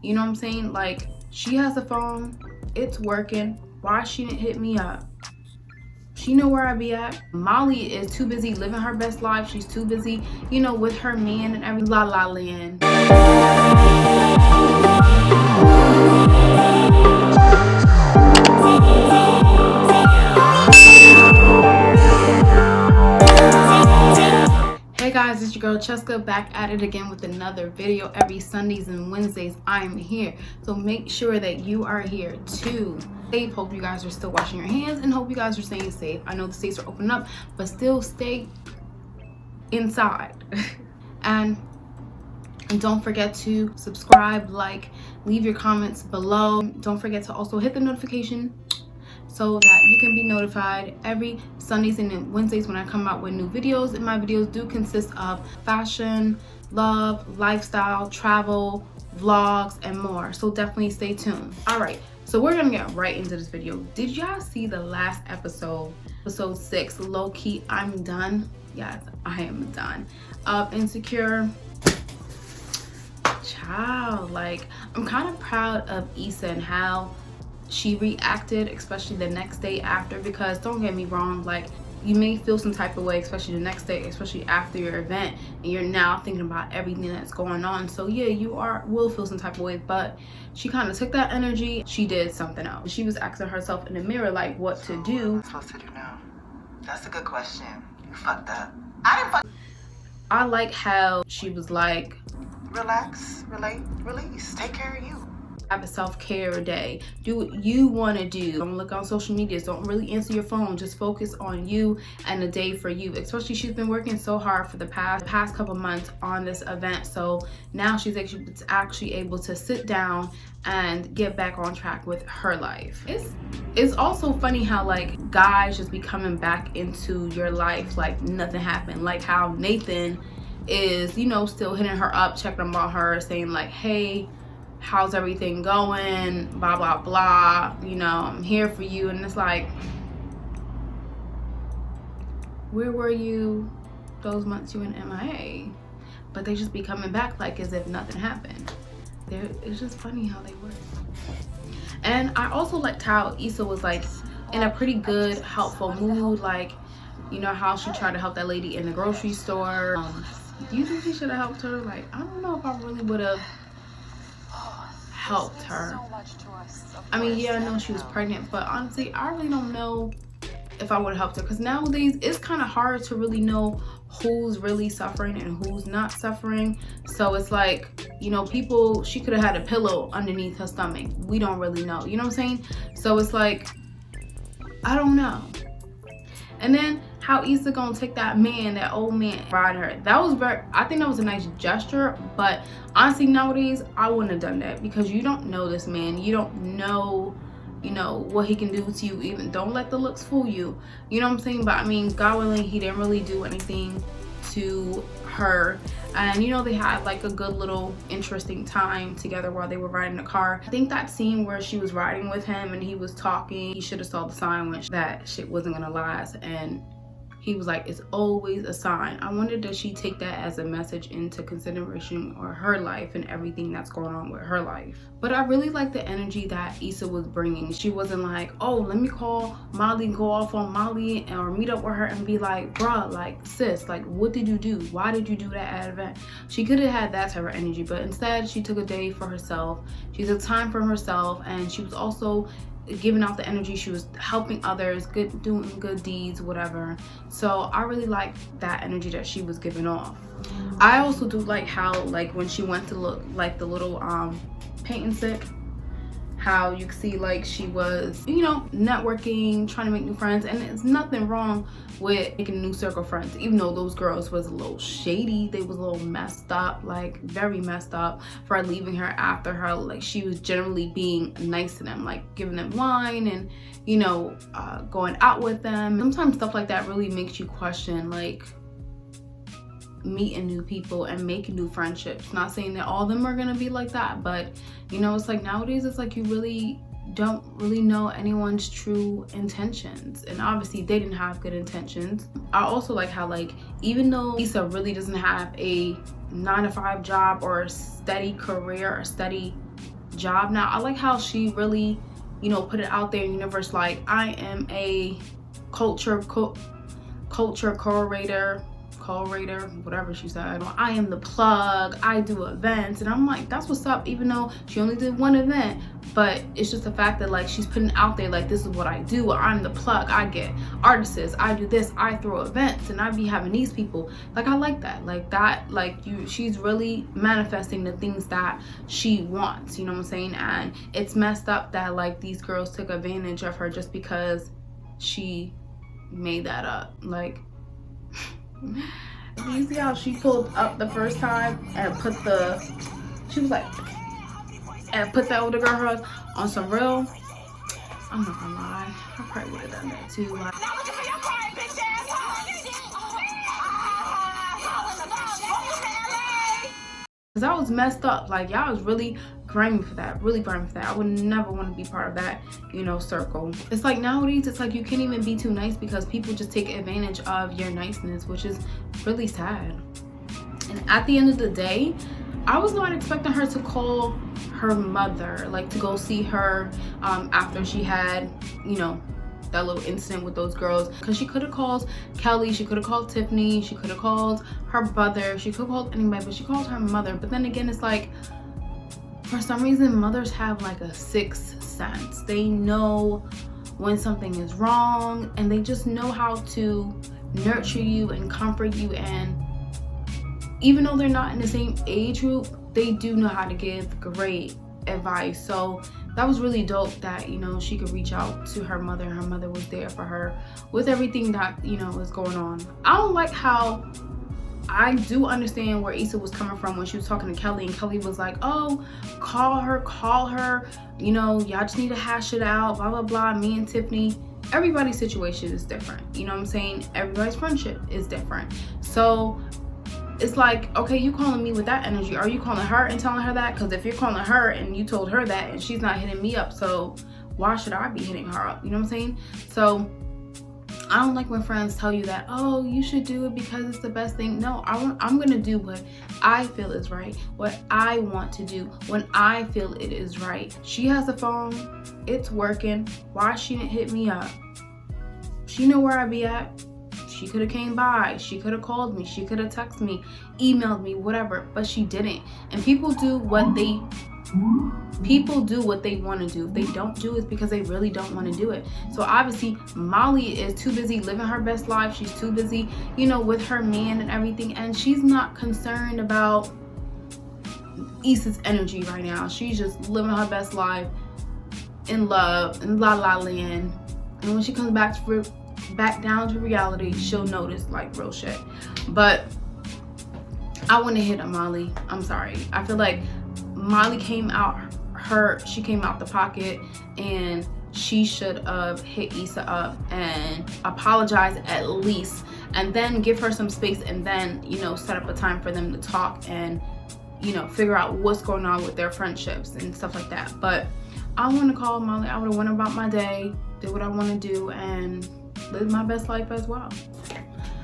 You know what I'm saying? Like, she has a phone, it's working. Why she didn't hit me up? She know where I be at. Molly is too busy living her best life. She's too busy, you know, with her man and every la la land. Hey guys, it's your girl Cheska back at it again with another video. Every Sundays and Wednesdays I'm here, so make sure that you are here too. Hope you guys are still washing your hands and hope you guys are staying safe. I know the states are opening up, but still stay inside. and don't forget to subscribe, like, leave your comments below. Don't forget to also hit the notification so that you can be notified every Sundays and Wednesdays when I come out with new videos. And my videos do consist of fashion, love, lifestyle, travel, vlogs, and more. So definitely stay tuned. All right, so we're gonna get right into this video. Did y'all see the last episode 6, low-key I'm done? Yes, I am done. Insecure. Child, like, I'm kind of proud of Issa and how she reacted, especially the next day after, because don't get me wrong, like, you may feel some type of way, especially the next day, especially after your event, and you're now thinking about everything that's going on. So yeah, you will feel some type of way, but she kind of took that energy. She did something else. She was asking herself in the mirror, like, what to do. What am I supposed to do now? That's a good question. You fucked up. I didn't fuck. I like how she was like, relax, relate, release, take care of you. Have a self-care day. Do what you want to do. Don't look on social media. Don't really answer your phone. Just focus on you and the day for you. Especially, she's been working so hard for the past couple months on this event. So now she's actually able to sit down and get back on track with her life. It's also funny how, like, guys just be coming back into your life like nothing happened. Like how Nathan is, you know, still hitting her up, checking about her, saying like, hey, how's everything going, blah blah blah, you know, I'm here for you. And it's like, where were you those months you in MIA? But they just be coming back like as if nothing happened. It's just funny how they work. And I also liked how Issa was like in a pretty good, helpful mood. Like, you know how she tried to help that lady in the grocery store. Do you think she should have helped her? Like, I don't know if I really would have helped her. I mean, yeah, I know she was pregnant, but honestly, I really don't know if I would have helped her, because nowadays it's kind of hard to really know who's really suffering and who's not suffering. So it's like, you know, she could have had a pillow underneath her stomach. We don't really know, you know what I'm saying? So it's like, I don't know. And then how Issa gonna take that old man, ride her. That was I think that was a nice gesture, but honestly nowadays I wouldn't have done that, because you don't know this man. You don't know, you know, what he can do to you. Even don't let the looks fool you. You know what I'm saying? But I mean, God willing, he didn't really do anything to her. And you know, they had like a good little interesting time together while they were riding the car. I think that scene where she was riding with him and he was talking, he should have saw the sign when that shit wasn't gonna last. And he was like, it's always a sign. I wonder, does she take that as a message into consideration or her life and everything that's going on with her life? But I really like the energy that Issa was bringing. She wasn't like, oh, let me call Molly and go off on Molly or meet up with her and be like, bruh, like, sis, like, what did you do? Why did you do that at an event? She could have had that type of energy, but instead she took a day for herself. She took time for herself, and she was also giving out the energy. She was helping others, doing good deeds, whatever. So I really like that energy that she was giving off. I also do like how, like, when she went to look like the little paint and sip, how you can see like she was, you know, networking, trying to make new friends. And there's nothing wrong with making a new circle of friends, even though those girls was a little shady. They was a little messed up, like very messed up, for leaving her after her. Like, she was generally being nice to them, like giving them wine and, you know, going out with them. Sometimes stuff like that really makes you question, like, meeting new people and making new friendships. Not saying that all of them are gonna be like that, but you know, it's like nowadays it's like you really don't really know anyone's true intentions, and obviously they didn't have good intentions. I also like how, like, even though Issa really doesn't have a 9-to-5 job or a steady career or steady job now. I like how she really, you know, put it out there in the universe, like, I am a culture curator, whatever she said. I am the plug, I do events. And I'm like, that's what's up, even though she only did one event. But it's just the fact that, like, she's putting out there, like, this is what I do, I'm the plug, I get artists, I do this, I throw events, and I be having these people. Like, I like that. Like that, like, she's really manifesting the things that she wants, you know what I'm saying? And it's messed up that, like, these girls took advantage of her just because she made that up. Like, you see how she pulled up the first time and put she was like, and put that older girl on some real, I'm not gonna lie, I probably would have done that too. Like, cause that was messed up. Like, y'all was really grimy for that, really grimy for that. I would never want to be part of that, you know, circle. It's like nowadays, it's like you can't even be too nice because people just take advantage of your niceness, which is really sad. And at the end of the day, I was not expecting her to call her mother, like, to go see her after she had, you know, that little incident with those girls. Because she could have called Kelly, she could have called Tiffany, she could have called her brother, she could have called anybody, but she called her mother. But then again, it's like, for some reason, mothers have like a sixth sense. They know when something is wrong, and they just know how to nurture you and comfort you. And even though they're not in the same age group, they do know how to give great advice. So that was really dope that, you know, she could reach out to her mother, and her mother was there for her with everything that, you know, was going on. I don't like how, I do understand where Issa was coming from when she was talking to Kelly, and Kelly was like, oh, call her, you know, y'all just need to hash it out, blah, blah, blah. Me and Tiffany, everybody's situation is different. You know what I'm saying? Everybody's friendship is different. So it's like, okay, you calling me with that energy. Are you calling her and telling her that? Because if you're calling her and you told her that and she's not hitting me up, so why should I be hitting her up? You know what I'm saying? So I don't like when friends tell you that, oh, you should do it because it's the best thing. No, I'm gonna do what I feel is right, what I want to do when I feel it is right. She has a phone, it's working. Why she didn't hit me up? She know where I be at. She could have came by, she could have called me, she could have texted me, emailed me, whatever, but she didn't. And people do what they want to do. If they don't do it because they really don't want to do it. So obviously Molly is too busy living her best life. She's too busy, you know, with her man and everything, and she's not concerned about Issa's energy right now. She's just living her best life in love, in la la land. And when she comes back down to reality, she'll notice, like, real shit. But I want to hit on Molly. I'm sorry. I feel like Molly came out the pocket, and she should have hit Issa up and apologize at least, and then give her some space, and then, you know, set up a time for them to talk and, you know, figure out what's going on with their friendships and stuff like that. But I want to call Molly. I would have went about my day, did what I want to do, and live my best life as well.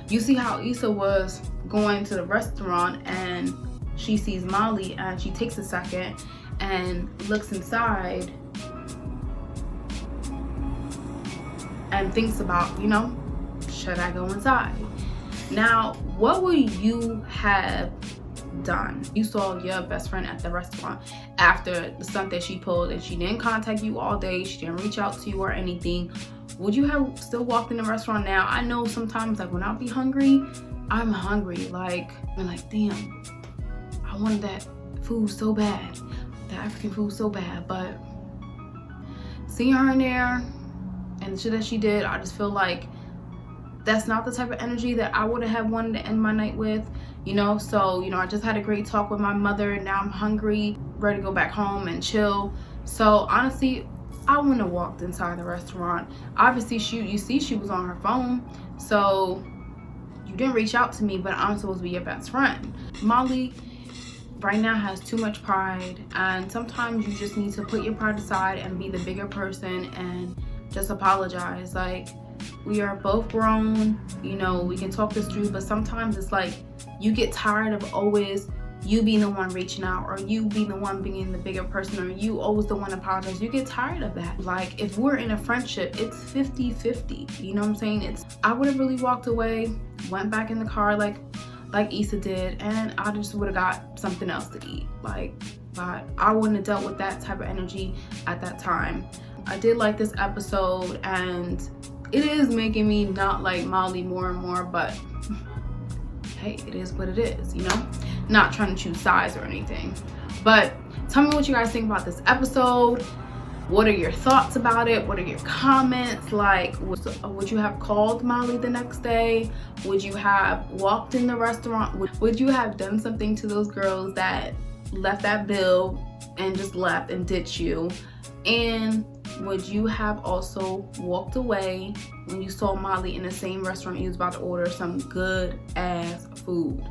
You see how Issa was going to the restaurant and she sees Molly, and she takes a second and looks inside and thinks about, you know, should I go inside? Now, what would you have done? You saw your best friend at the restaurant after the stunt that she pulled, and she didn't contact you all day, she didn't reach out to you or anything. Would you have still walked in the restaurant? Now, I know sometimes, like, when I be hungry, I'm hungry. Like, I'm like, damn, I wanted that food so bad, the African food so bad. But seeing her in there and the shit that she did, I just feel like that's not the type of energy that I would have wanted to end my night with, you know. So, you know, I just had a great talk with my mother, and now I'm hungry, ready to go back home and chill. So honestly, I wouldn't have walked inside the restaurant. Obviously, you see she was on her phone, so you didn't reach out to me, but I'm supposed to be your best friend. Molly right now has too much pride, and sometimes you just need to put your pride aside and be the bigger person and just apologize. Like, we are both grown, you know, we can talk this through, but sometimes it's like you get tired of always you being the one reaching out, or you being the one being the bigger person, or you always the one apologizing. You get tired of that. Like, if we're in a friendship, it's 50-50. You know what I'm saying? I would have really walked away, went back in the car like Issa did, and I just would have got something else to eat. Like, but I wouldn't have dealt with that type of energy at that time. I did like this episode, and it is making me not like Molly more and more, but hey, it is what it is, you know? Not trying to choose sides or anything. But tell me what you guys think about this episode. What are your thoughts about it? What are your comments? Like, would you have called Molly the next day? Would you have walked in the restaurant? Would you have done something to those girls that left that bill and just left and ditched you? And would you have also walked away when you saw Molly in the same restaurant you was about to order some good ass food?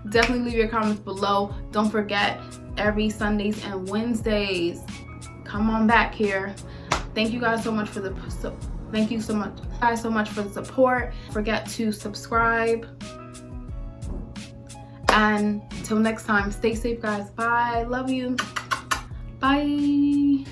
Definitely leave your comments below. Don't forget, every Sundays and Wednesdays, come on back here. Thank you guys so much for the support. Forget to subscribe. And until next time, stay safe, guys. Bye. Love you. Bye.